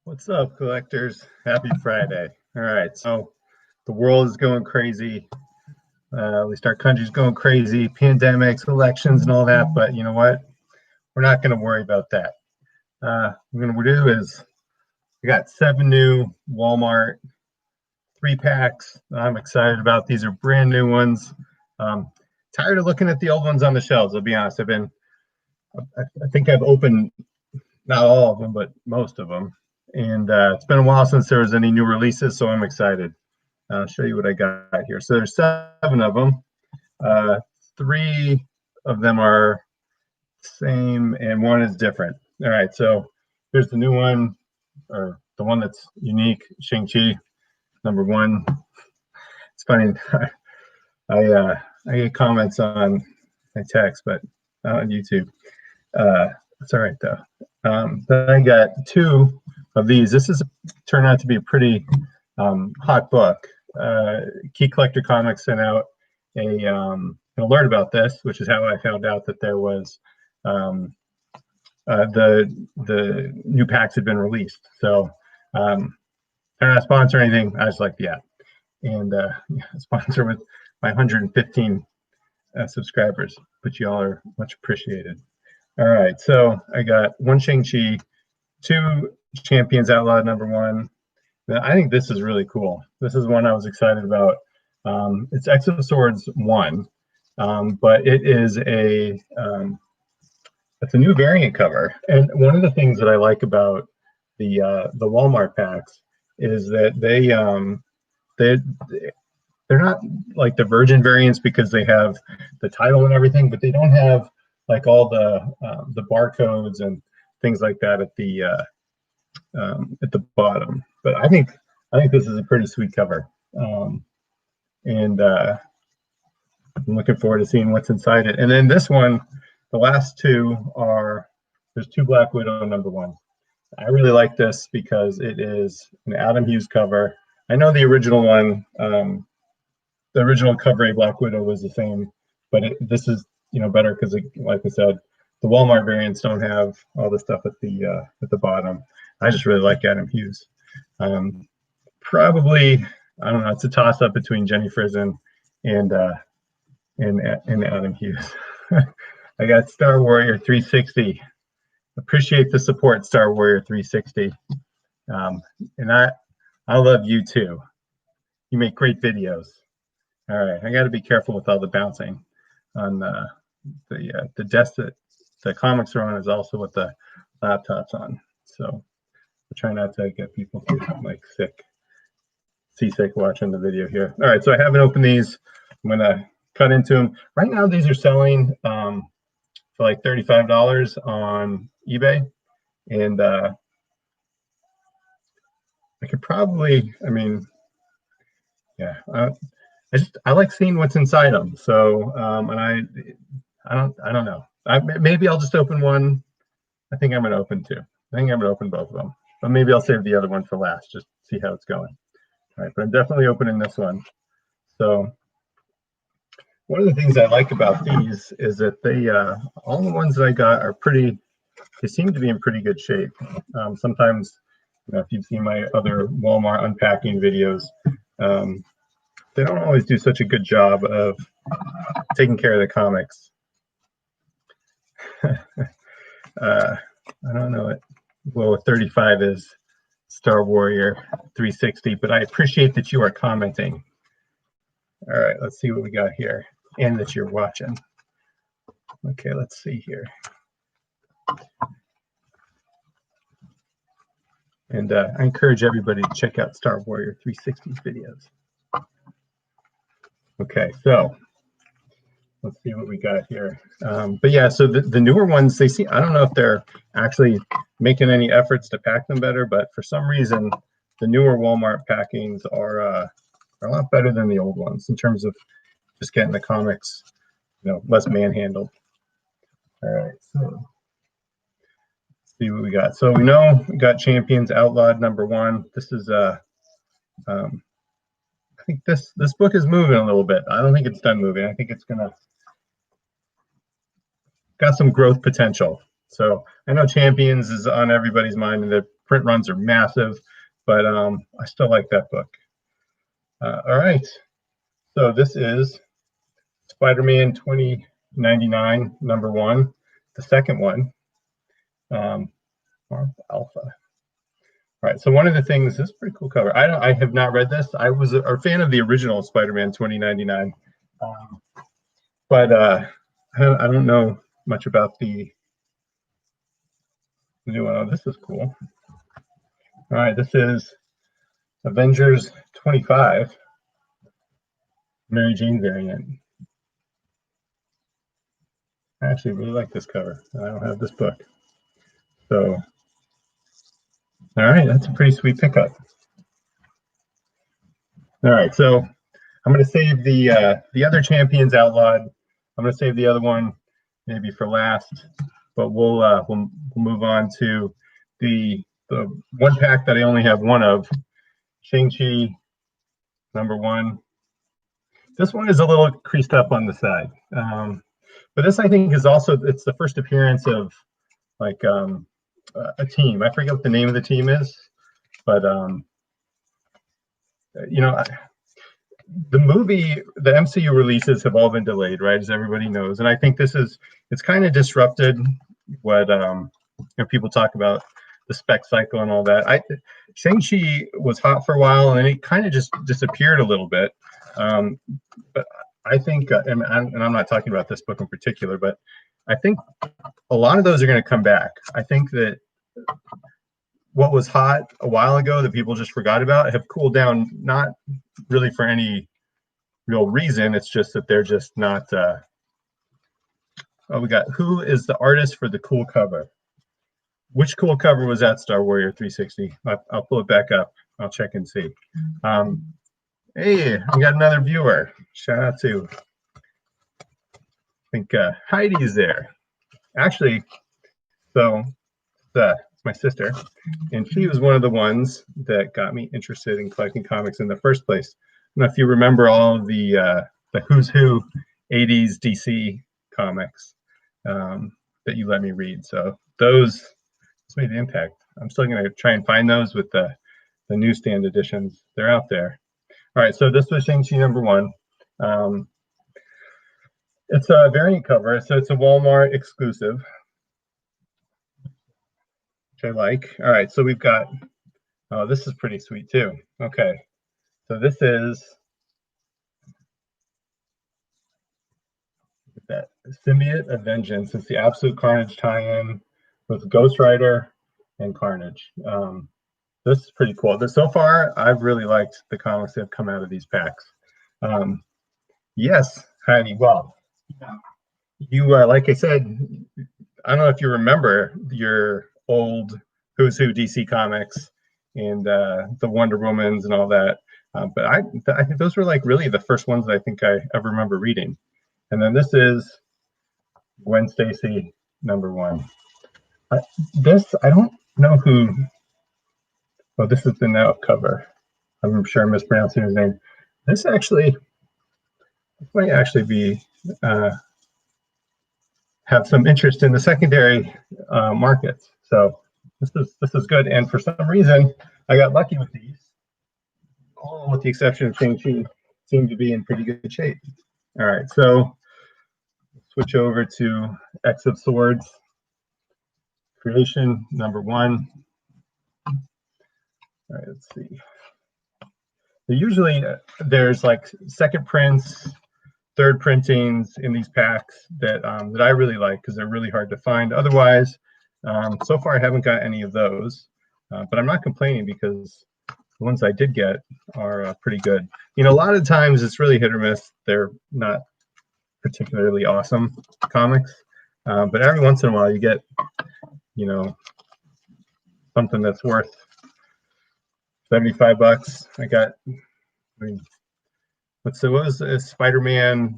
What's up, collectors? Happy Friday. All right, so the world is going crazy. At least our country's going crazy, pandemics, elections, and all that. But you know what? We're not going to worry about that. What we're going to do is we got 7 new Walmart 3-packs I'm excited about. These are brand new ones. Tired of looking at the old ones on the shelves, I'll be honest. I think I've opened not all of them, but most of them. And it's been a while since there was any new releases, so I'm excited. I'll show you what I got here. So there's 7 of them. 3 of them are same, and 1 is different. All right, so here's the new one, or the one that's unique, Shang-Chi, #1. It's funny, I get comments on my text, but not on YouTube. It's all right though. Then I got 2 of these. This is turned out to be a pretty hot book. Key Collector Comics sent out an alert about this, which is how I found out that there was the new packs had been released. So I'm not sponsor anything. I just like the app, and sponsor with my 115 subscribers, but you all are much appreciated. All right, so I got 1 Shang-Chi, 2 Champions Outlawed #1. Now, I think this is really cool. This is one I was excited about. It's Exo Swords 1, but it's a new variant cover. And one of the things that I like about the Walmart packs is that they're not like the Virgin variants because they have the title and everything, but they don't have like all the barcodes and things like that at the bottom. But I think this is a pretty sweet cover, and I'm looking forward to seeing what's inside it. And then this one, the last 2 are there's 2 Black Widow #1. I really like this because it is an Adam Hughes cover. I know the original one, the original cover of Black Widow was the same, but this is better because, like I said, the Walmart variants don't have all the stuff at the bottom. I just really like Adam Hughes. Probably, I don't know. It's a toss up between Jenny Frison and Adam Hughes. I got Star Warrior 360. Appreciate the support, Star Warrior 360. And I love you too. You make great videos. All right, I got to be careful with all the bouncing on the desk that the comics are on is also what the laptop's on. So I try not to get people like seasick watching the video here. All right, so I haven't opened these. I'm gonna cut into them. Right now, these are selling for like $35 on eBay, and I could probably, yeah, I like seeing what's inside them. So and I don't know. Maybe I'll just open one. I think I'm gonna open 2. I think I'm gonna open both of them, but maybe I'll save the other one for last, just see how it's going. All right, but I'm definitely opening this one. So one of the things I like about these is that they all the ones that I got are they seem to be in pretty good shape. Sometimes, if you've seen my other Walmart unpacking videos, they don't always do such a good job of taking care of the comics. I don't know what 35 is, Star Warrior 360, but I appreciate that you are commenting. All right, let's see what we got here, and that you're watching. Okay, let's see here. And I encourage everybody to check out Star Warrior 360's videos. Okay, so let's see what we got here. But yeah, so the newer ones, I don't know if they're actually making any efforts to pack them better, but for some reason, the newer Walmart packings are a lot better than the old ones in terms of just getting the comics, less manhandled. All right, so let's see what we got. So we know we got Champions Outlawed #1. This is I think this book is moving a little bit. I don't think it's done moving. I think it's got some growth potential. So I know Champions is on everybody's mind, and they're print runs are massive, but I still like that book. All right, so this is Spider-Man 2099, #1, the second one, Alpha. All right, so one of the things, this is a pretty cool cover. I have not read this. I was a fan of the original Spider-Man 2099, but I don't know much about the new one. Oh, this is cool. All right, this is Avengers 25, Mary Jane variant. I actually really like this cover. I don't have this book. So, all right, that's a pretty sweet pickup. All right, so I'm going to save the other Champions Outlawed. I'm going to save the other one maybe for last, but we'll move on to the one pack that I only have one of, Shang-Chi #1. This one is a little creased up on the side, but this I think is also, it's the first appearance of like a team. I forget what the name of the team is, but you know, the MCU releases have all been delayed, right? As everybody knows, and I think it's kind of disrupted what people talk about, the spec cycle and all that. Shang-Chi was hot for a while, and then it kind of just disappeared a little bit. But I think, and I'm not talking about this book in particular, but I think a lot of those are going to come back. I think that what was hot a while ago that people just forgot about have cooled down, not really for any real reason. It's just that they're just not. Oh, we got, who is the artist for the cool cover? Which cool cover was that, Star Warrior 360? I'll pull it back up. I'll check and see. Hey, we got another viewer. Shout out to, I think Heidi's there. Actually, so it's my sister, and she was one of the ones that got me interested in collecting comics in the first place. I don't know if you remember all of the Who's Who 80s DC comics that you let me read. So those made an impact. I'm still going to try and find those with the newsstand editions. They're out there. All right, so this was Shang-Chi #1. It's a variant cover, so it's a Walmart exclusive, which I like. All right, so we've got, oh, this is pretty sweet too. Okay, so this is that Symbiote of Vengeance. It's the Absolute Carnage tie-in with Ghost Rider and Carnage. This is pretty cool. So far, I've really liked the comics that have come out of these packs. Yes, Heidi. Well, you like I said, I don't know if you remember your old Who's Who DC comics and the Wonder Womans and all that, but I think those were like really the first ones that I think I ever remember reading. And then this is Gwen Stacy #1. This, I don't know who. Oh, this is the now cover. I'm sure I'm mispronouncing his name. This might actually be have some interest in the secondary markets. So this is good. And for some reason, I got lucky with these. All with the exception of Shang-Chi, seem to be in pretty good shape. All right, so switch over to X of Swords Creation #1. All right, let's see. So usually there's like second prints, third printings in these packs that I really like because they're really hard to find. Otherwise, so far I haven't got any of those, but I'm not complaining because the ones I did get are pretty good. You know, a lot of times it's really hit or miss. They're not particularly awesome comics, but every once in a while you get, you know, something that's worth $75. I got, I mean, what was Spider-Man?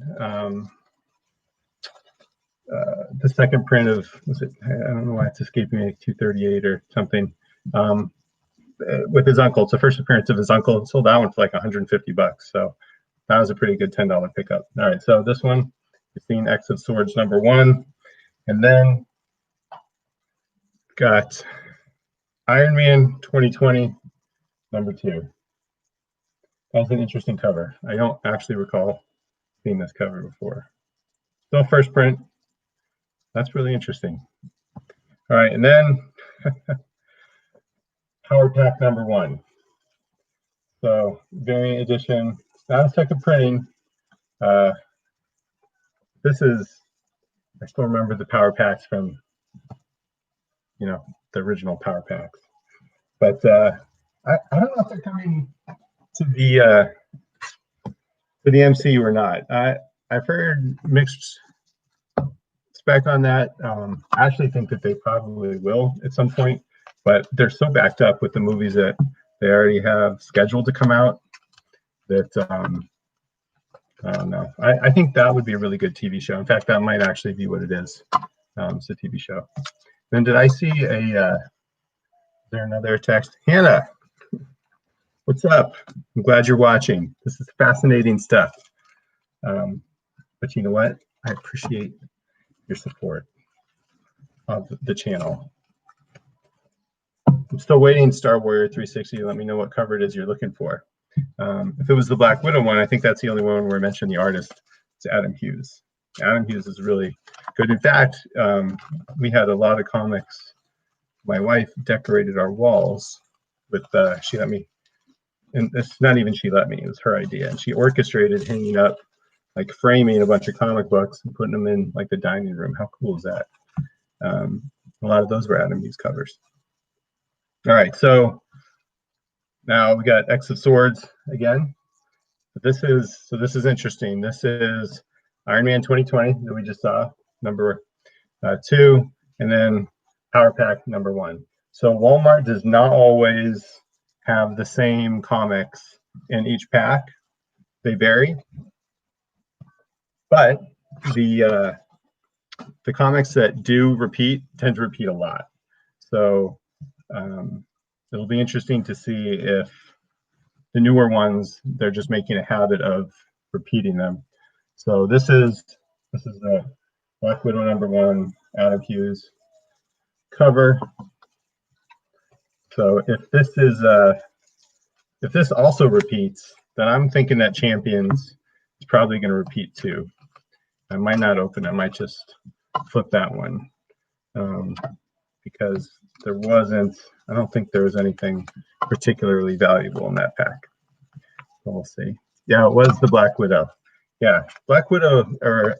The second print of, was it? I don't know why it's escaping me. 238 or something. With his uncle, it's the first appearance of his uncle. Sold that one for like $150. So that was a pretty good $10 pickup. All right, so this one, you've seen X of Swords #1, and then got Iron Man 2020, #2. That's an interesting cover. I don't actually recall seeing this cover before. Still first print. That's really interesting. All right, and then Power Pack #1. So variant edition, not a second printing. This is, I still remember the Power Packs from, the original Power Packs. But I don't know if they're coming to the MCU or not. I've heard mixed spec on that. I actually think that they probably will at some point, but they're so backed up with the movies that they already have scheduled to come out that I don't know. I think that would be a really good TV show. In fact, that might actually be what it is. It's a TV show. Then did I see is there another text? Hannah, what's up? I'm glad you're watching. This is fascinating stuff. But you know what? I appreciate your support of the channel. I'm still waiting, Star Warrior 360. Let me know what cover it is you're looking for. If it was the Black Widow one, I think that's the only one where I mentioned the artist. It's Adam Hughes. Adam Hughes is really good. In fact, we had a lot of comics. My wife decorated our walls with, she let me, and it's not even she let me, it was her idea. And she orchestrated hanging up, like framing a bunch of comic books and putting them in like the dining room. How cool is that? A lot of those were Adam Hughes covers. All right, so now we got X of Swords again. This is interesting. This is Iron Man 2020 that we just saw, #2, and then Power Pack #1. So Walmart does not always have the same comics in each pack. They vary, but the comics that do repeat tend to repeat a lot. So it'll be interesting to see if the newer ones, they're just making a habit of repeating them. So this is the Black Widow #1 Adam Hughes cover. So if this also repeats, then I'm thinking that Champions is probably going to repeat too. I might not open it. I might just flip that one because I don't think there was anything particularly valuable in that pack. So we'll see. Yeah, it was the Black Widow. Yeah, Black Widow or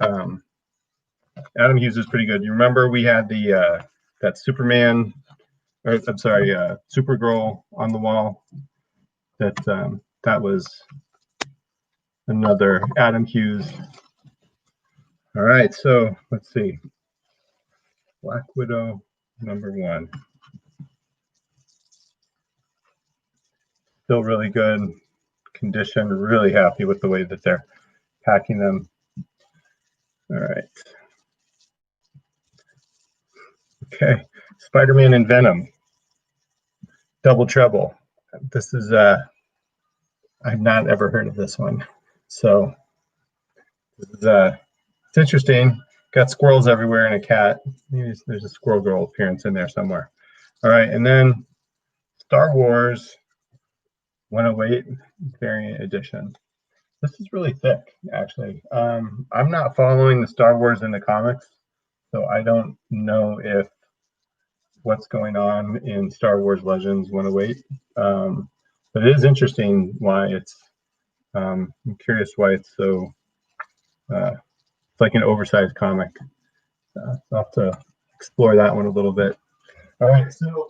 Adam Hughes is pretty good. You remember we had the that Superman, or I'm sorry, Supergirl on the wall. That was another Adam Hughes. All right, so let's see. Black Widow #1. Still really good condition. Really happy with the way that they're packing them. All right. Okay, Spider-Man and Venom. Double Trouble. This is I've not ever heard of this one. So this is it's interesting. Got squirrels everywhere and a cat. Maybe there's a Squirrel Girl appearance in there somewhere. All right, and then Star Wars 108 variant edition. This is really thick, actually. I'm not following the Star Wars in the comics, so I don't know if what's going on in Star Wars Legends 108. But it is interesting why it's. I'm curious why it's so. It's like an oversized comic. I'll have to explore that one a little bit. All right, so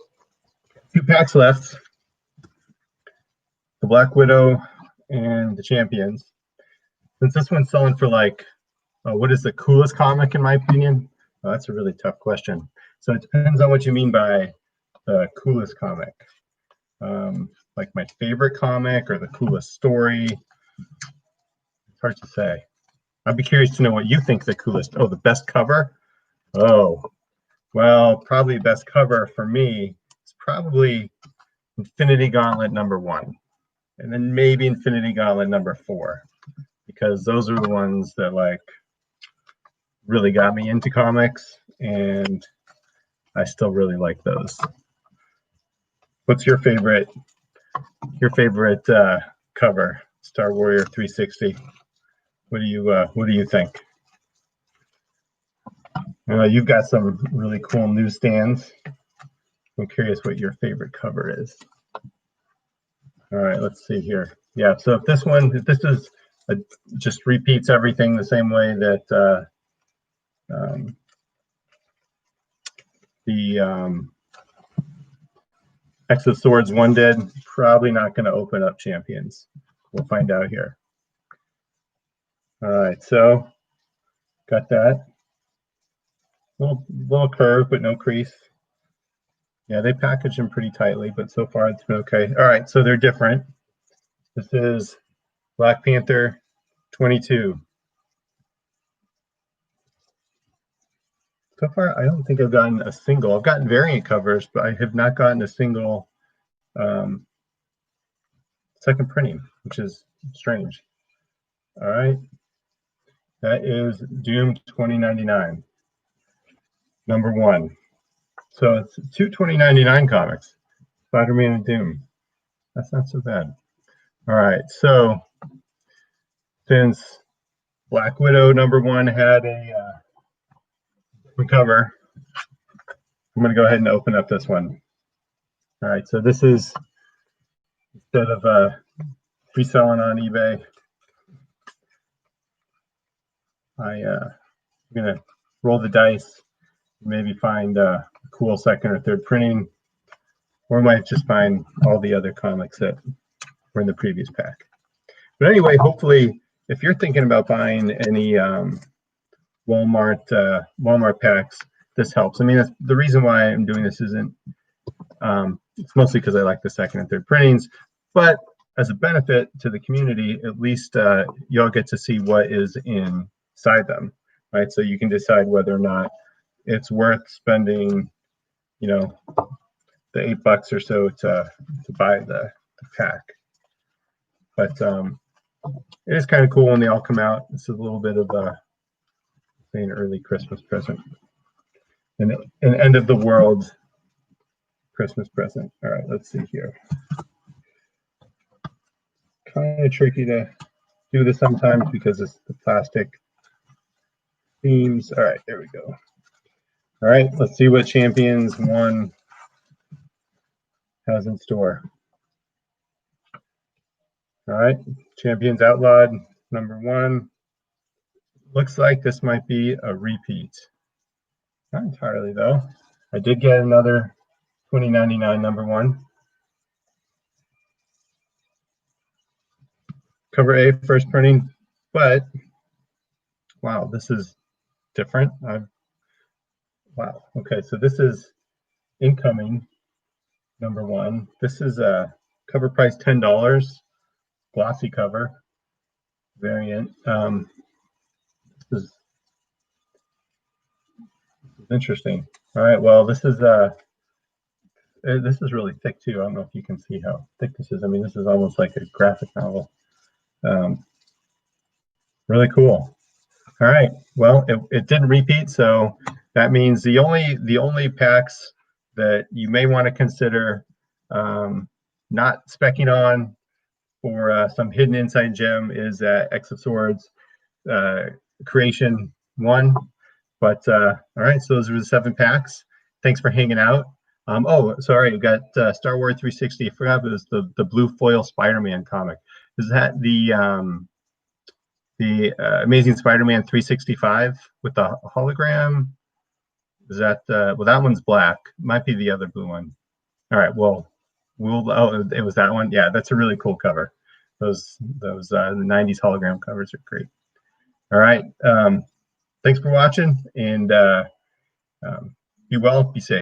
2 packs left. The Black Widow and the Champions. Since this one's selling for like, what is the coolest comic in my opinion? Oh, that's a really tough question. So it depends on what you mean by the coolest comic. Like my favorite comic or the coolest story. It's hard to say. I'd be curious to know what you think the coolest. Oh, the best cover? Oh, well, probably best cover for me is probably Infinity Gauntlet #1. And then maybe Infinity Gauntlet #4. Because those are the ones that like really got me into comics, and I still really like those. What's your favorite cover? Star Warrior 360. What do you think? You've got some really cool newsstands. I'm curious what your favorite cover is. All right, let's see here. Yeah, so if this is just repeats everything the same way that the X of Swords one did, probably not going to open up champions. We'll find out here. All right, so got that. Little curve, but no crease. Yeah, they package them pretty tightly, but so far it's been okay. All right, so they're different. This is Black Panther 22. So far, I don't think I've gotten a single. I've gotten variant covers, but I have not gotten a single second printing, which is strange. All right, that is Doom 2099, #1. So it's 2 2099 comics, Spider-Man and Doom. That's not so bad. All right, so since Black Widow #1 had a cover, I'm going to go ahead and open up this one. All right, so this is, instead of reselling on eBay, I'm going to roll the dice, maybe find a cool second or third printing, or might just find all the other comics that were in the previous pack. But anyway, hopefully, if you're thinking about buying any Walmart packs, this helps. I mean, the reason why I'm doing this isn't, it's mostly because I like the second and third printings, but as a benefit to the community, at least you'll get to see what is inside them, right? So you can decide whether or not it's worth spending, the $8 or so to buy the pack. But it is kind of cool when they all come out. It's a little bit of an early Christmas present, an end of the world Christmas present. All right, let's see here. Kind of tricky to do this sometimes because it's the plastic themes. All right, there we go. All right, let's see what Champions 1 has in store. All right, Champions Outlawed #1. Looks like this might be a repeat. Not entirely though. I did get another 2099 #1. Cover A, first printing, but wow, this is different. Wow. Okay, so this is incoming #1. This is a cover price $10, glossy cover variant. This is interesting. All right, well, this is really thick too. I don't know if you can see how thick this is. I mean, this is almost like a graphic novel. Really cool. All right. Well, it didn't repeat, so that means the only packs that you may want to consider not specking on for some hidden inside gem is X of Swords Creation 1. But all right, so those are the 7 packs. Thanks for hanging out. Oh, sorry, you got Star Wars 360. I forgot it was the blue foil Spider-Man comic. Is that the Amazing Spider-Man 365 with the hologram? Is that well, that one's black. Might be the other blue one. All right, well, oh, it was that one. Yeah, that's a really cool cover. Those the 90s hologram covers are great. All right, thanks for watching, and be well, be safe.